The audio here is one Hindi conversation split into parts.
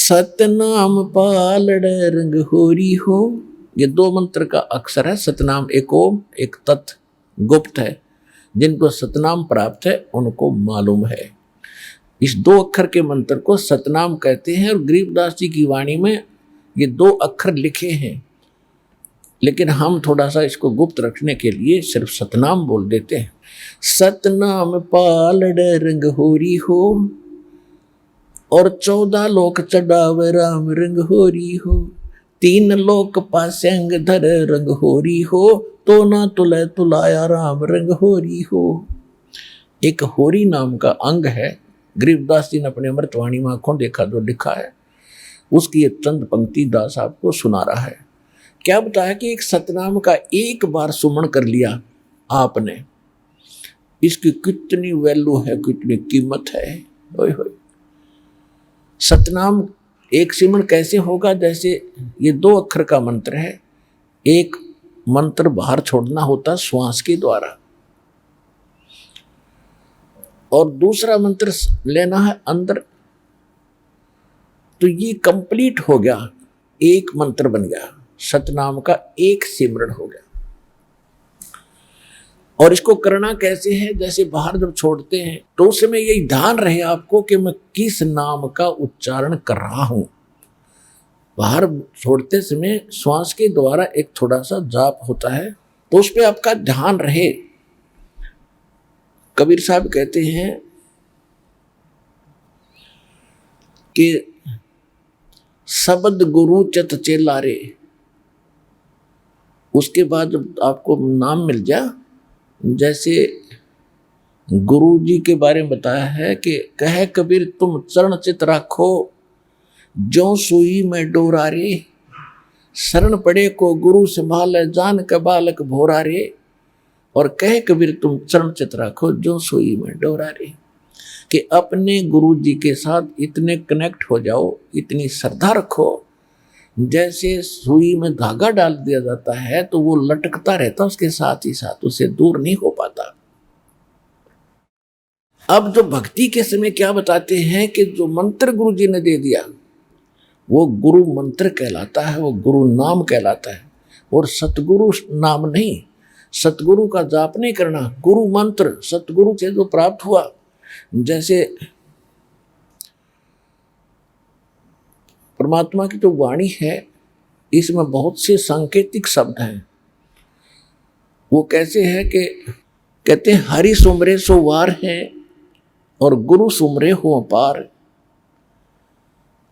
सतनाम पालड़ रंग होरी हो। ये दो मंत्र का अक्षर है सतनाम, एक ओम एक तत् गुप्त है। जिनको सतनाम प्राप्त है उनको मालूम है। इस दो अक्षर के मंत्र को सतनाम कहते हैं और गरीबदास जी की वाणी में ये दो अक्षर लिखे हैं, लेकिन हम थोड़ा सा इसको गुप्त रखने के लिए सिर्फ सतनाम बोल देते हैं। सतनाम पालड़ रंग होरी हो और 14 लोक चढ़ावे राम रंग होरी हो। 3 लोक पास्यंग धर रंग होरी हो, तो ना तुले तुलाया राम रंग होरी हो। एक होरी नाम का अंग है, गरीबदास जी ने अपने अमृतवाणी में आंखों देखा जो लिखा है, उसकी एक चंद पंक्ति दास आपको सुना रहा है। क्या बताया कि एक सतनाम का एक बार सुमन कर लिया आपने, इसकी कितनी वैल्यू है, कितनी कीमत है। ओए होए। सतनाम एक सिमरण कैसे होगा? जैसे ये 2 अक्षर का मंत्र है, एक मंत्र बाहर छोड़ना होता श्वास के द्वारा और दूसरा मंत्र लेना है अंदर, तो ये कंप्लीट हो गया, एक मंत्र बन गया, सतनाम का एक सिमरण हो गया। और इसको करना कैसे है? जैसे बाहर जब छोड़ते हैं तो उस समय यही ध्यान रहे आपको कि मैं किस नाम का उच्चारण कर रहा हूं। बाहर छोड़ते समय श्वास के द्वारा एक थोड़ा सा जाप होता है, तो उस पर आपका ध्यान रहे। कबीर साहब कहते हैं कि शब्द गुरु चित चेला रे। उसके बाद जब आपको नाम मिल जाए, जैसे गुरु जी के बारे में बताया है कि कहे कबीर तुम चरण चित राखो, जो सुई में डोरा रे। शरण पड़े को गुरु संभाले, जान का बालक भोरा रे। और कहे कबीर तुम चरण चित राखो, जो सुई में डोरा रे। कि अपने गुरु जी के साथ इतने कनेक्ट हो जाओ, इतनी श्रद्धा रखो, जैसे सुई में धागा डाल दिया जाता है तो वो लटकता रहता, उसके साथ ही साथ उसे दूर नहीं हो पाता। अब जो भक्ति के समय क्या बताते हैं कि जो मंत्र गुरु जी ने दे दिया वो गुरु मंत्र कहलाता है, वो गुरु नाम कहलाता है। और सतगुरु नाम नहीं, सतगुरु का जाप नहीं करना, गुरु मंत्र सतगुरु से जो प्राप्त हुआ। जैसे परमात्मा की जो वाणी है इसमें बहुत से सांकेतिक शब्द हैं। वो कैसे है कि कहते हैं हरि सुमरे सो वार है और गुरु सुमरे हो पार।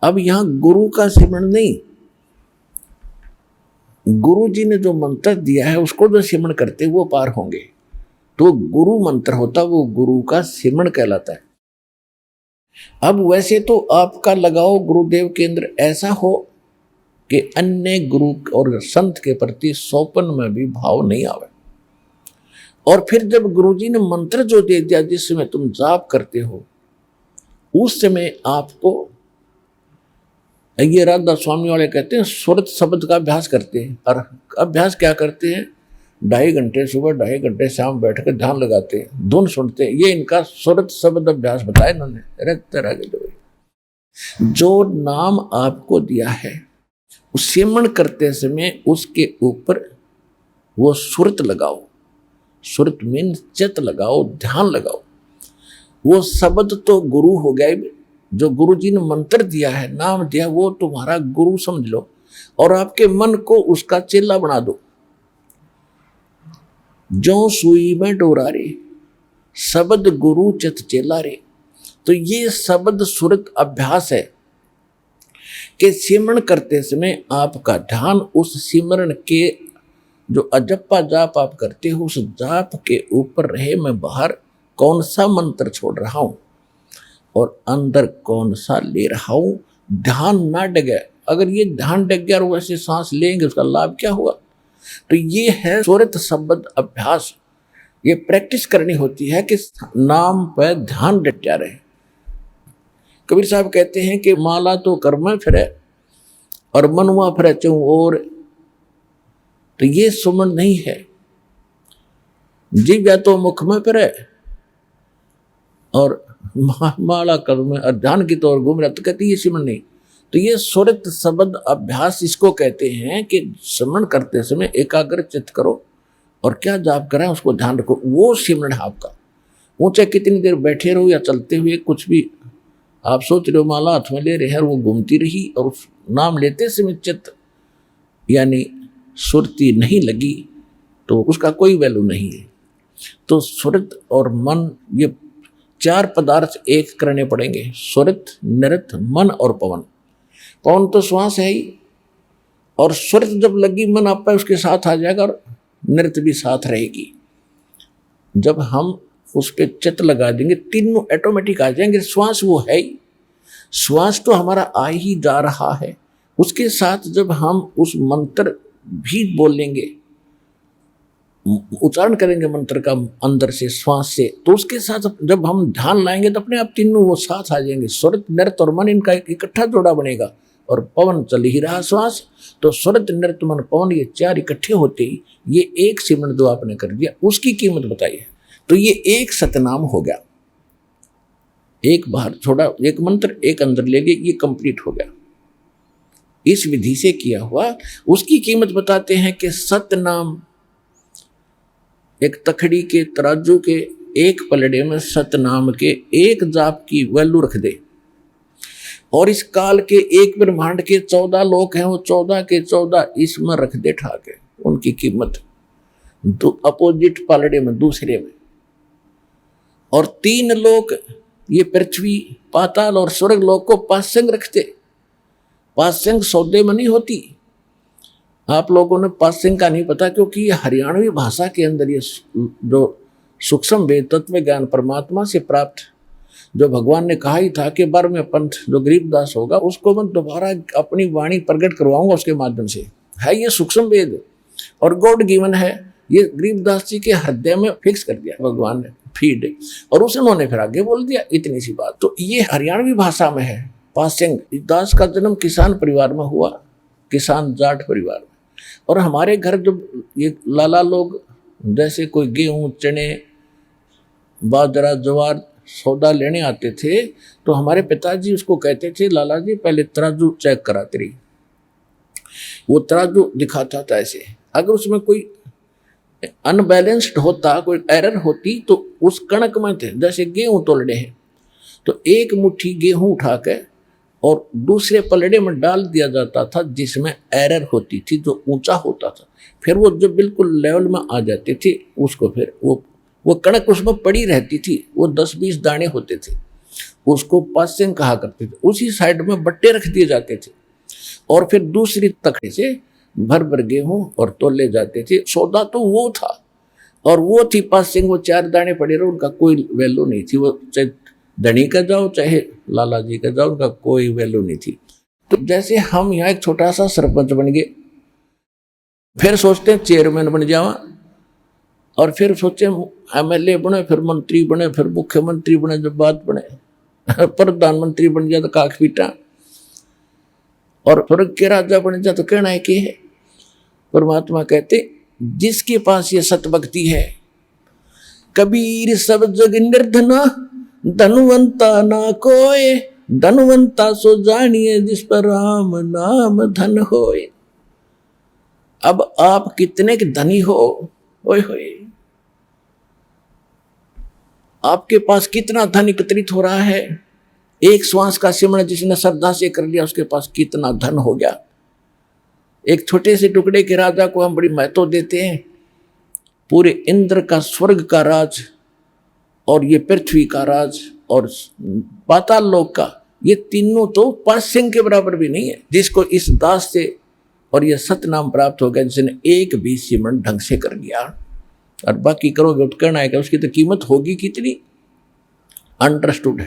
अब यहां गुरु का सिमरण नहीं, गुरु जी ने जो मंत्र दिया है उसको जो सिमरण करते वो पार होंगे। तो गुरु मंत्र होता वो गुरु का सिमरण कहलाता है। अब वैसे तो आपका लगाओ गुरुदेव के अंदर ऐसा हो कि अन्य गुरु और संत के प्रति सौपन में भी भाव नहीं आवे। और फिर जब गुरुजी ने मंत्र जो दे दिया जिस समय तुम जाप करते हो, उस समय आपको, ये राधा स्वामी वाले कहते हैं सुरत शब्द का अभ्यास करते हैं। और अभ्यास क्या करते हैं? 2.5 घंटे सुबह 2.5 घंटे शाम बैठकर ध्यान लगाते हैं, धुन सुनते हैं। ये इनका सुरत शब्द अभ्यास बताया इन्होंने। तरह के जो नाम आपको दिया है सिमरण करते समय उसके ऊपर वो सुरत लगाओ। सुरत मीन चित लगाओ, ध्यान लगाओ। वो शब्द तो गुरु हो गए, जो गुरु जी ने मंत्र दिया है, नाम दिया, वो तुम्हारा गुरु समझ लो और आपके मन को उसका चेला बना दो। जो सुई में डोरा रे, शब्द गुरु चित चेला रे। तो ये शब्द सुरत अभ्यास है कि सिमरण करते समय आपका ध्यान उस सिमरण के जो अजप्पा जाप आप करते हो उस जाप के ऊपर रहे। मैं बाहर कौन सा मंत्र छोड़ रहा हूं और अंदर कौन सा ले रहा हूं, ध्यान ना डगे। अगर ये ध्यान डग गया और वैसे सांस लेंगे उसका लाभ क्या हुआ? तो ये है सुरत शब्द अभ्यास। ये प्रैक्टिस करनी होती है कि नाम पर ध्यान डटा रहे। कबीर साहब कहते हैं कि माला तो कर में फिरे और मनुआ फिरे चूं और। तो ये सुमन नहीं है। जीव या तो मुख में फिरे और माला कर में और ध्यान की तौर घूम रहा, तो कहती ये सिमरण नहीं। तो ये सुरत शब्द अभ्यास इसको कहते हैं कि स्मरण करते समय एकाग्र चित्त करो और क्या जाप करें उसको ध्यान रखो, वो सिमरण है आपका। वो चाहे कितनी देर बैठे रहो या चलते हुए कुछ भी आप सोच रहे हो, माला हाथ में ले रहे हैं और वो घूमती रही और उस नाम लेते समय चित्त यानी सुरती नहीं लगी तो उसका कोई वैल्यू नहीं है। तो सुरत और मन ये चार पदार्थ एक करने पड़ेंगे, सुरत, नृत, मन और पवन। पवन तो श्वास है ही, और सुरत जब लगी मन आप उसके साथ आ जाएगा और नृत्य भी साथ रहेगी। जब हम उस पर चित्त लगा देंगे तीनों ऑटोमेटिक आ जाएंगे। श्वास वो है ही, श्वास तो हमारा आ ही जा रहा है, उसके साथ जब हम उस मंत्र भी बोलेंगे, उच्चारण करेंगे मंत्र का अंदर से श्वास से, तो उसके साथ जब हम ध्यान लाएंगे तो अपने आप तीनों वो साथ आ जाएंगे। सुरत, नृत्य और मन इनका एक इकट्ठा जोड़ा बनेगा और पवन चल ही रहा श्वास। तो सुरत, नृत्य, मन, पवन ये चार इकट्ठे होते ही ये एक सिमरण जो आपने कर दिया उसकी कीमत बताइए। तो ये एक सतनाम हो गया, एक बाहर छोड़ा, एक मंत्र एक अंदर ले गए, ये कंप्लीट हो गया। इस विधि से किया हुआ उसकी कीमत बताते हैं कि सतनाम एक तखड़ी के तराजू के एक पलड़े में सतनाम के एक जाप की वैल्यू रख दे, और इस काल के एक ब्रह्मांड के 14 लोक हैं, वो 14 के 14 इसमें रख दे ठाके उनकी कीमत अपोजिट पलड़े में दूसरे में। और 3 लोक ये पृथ्वी, पाताल और स्वर्ग लोक को पासंग रखते। पासंग सौदे में नहीं होती, आप लोगों ने पासंग का नहीं पता, क्योंकि ये हरियाणवी भाषा के अंदर ये जो सूक्ष्म वेद तत्व ज्ञान परमात्मा से प्राप्त, जो भगवान ने कहा ही था कि 12वें पंथ जो गरीबदास होगा उसको मैं दोबारा अपनी वाणी प्रकट करवाऊंगा उसके माध्यम से, है ये सूक्ष्म वेद और गॉड गिवन है। ये गरीबदास जी के हृदय में फिक्स कर दिया भगवान ने फीड, और उन्होंने फिर आगे बोल दिया इतनी सी बात। तो ये हरियाणवी भाषा में है। पासंग दास का जन्म किसान परिवार में हुआ, किसान जाट परिवार में। और हमारे घर जब ये लाला लोग जैसे कोई गेहूं, चने, बाजरा, ज्वार सौदा लेने आते थे तो हमारे पिताजी उसको कहते थे, लाला जी पहले तराजू चेक कराते रही। वो तराजू दिखाता था ऐसे, अगर उसमें कोई अनबैलेंस्ड होता, कोई एरर होती तो उस कणक में थे, जैसे गेहूं तोलने हैं तो एक मुट्ठी गेहूं उठा के और दूसरे पलड़े में डाल दिया जाता था जिसमें एरर होती थी, जो ऊंचा होता था। फिर वो जब बिल्कुल लेवल में आ जाते थे उसको फिर वो कणक उसमें पड़ी रहती थी, वो 10-20 दाने होते थे, उसको पासंग कहा करते थे। उसी साइड में बट्टे रख दिए जाते थे और फिर दूसरी तखड़े से भर भर गेहूं और तोले जाते थे। सौदा तो वो था और वो थी पासंग। वो 4 दाने पड़े रहे, उनका कोई वैल्यू नहीं थी। वो चाहे धनी का जाओ चाहे लाला जी का जाओ, उनका कोई वैल्यू नहीं थी। तो जैसे हम यहाँ एक छोटा सा सरपंच बन गए, फिर सोचते हैं चेयरमैन बन जावा, और फिर सोचे MLA बने, फिर मंत्री बने, फिर मुख्यमंत्री बने, जब बात बने प्रधानमंत्री बन जाए तो काख पीटा, और स्वर्ग के राजा बन जाए तो कहना है कि है। परमात्मा कहते जिसके पास ये सतभक्ति है, कबीर सब जग निर्धना, धनवंता ना कोय, धनवंता सो जानिए जिस पर राम नाम धन होए। अब आप कितने के धनी हो, ओए होए, आपके पास कितना धन एकत्रित हो रहा है। एक श्वास का सिमरण जिसने श्रद्धा से कर लिया उसके पास कितना धन हो गया। एक छोटे से टुकड़े के राजा को हम बड़ी महत्व देते हैं, पूरे इंद्र का, स्वर्ग का राज और ये पृथ्वी का राज और पाताल लोक का, ये तीनों तो पासंग के बराबर भी नहीं है। जिसको इस दास से और ये सतनाम प्राप्त हो गया, जिसने एक भी सिमरण ढंग से कर लिया, और बाकी करोगे तो करना है कि उसकी तो कीमत होगी कितनी, अंडरस्टूड है।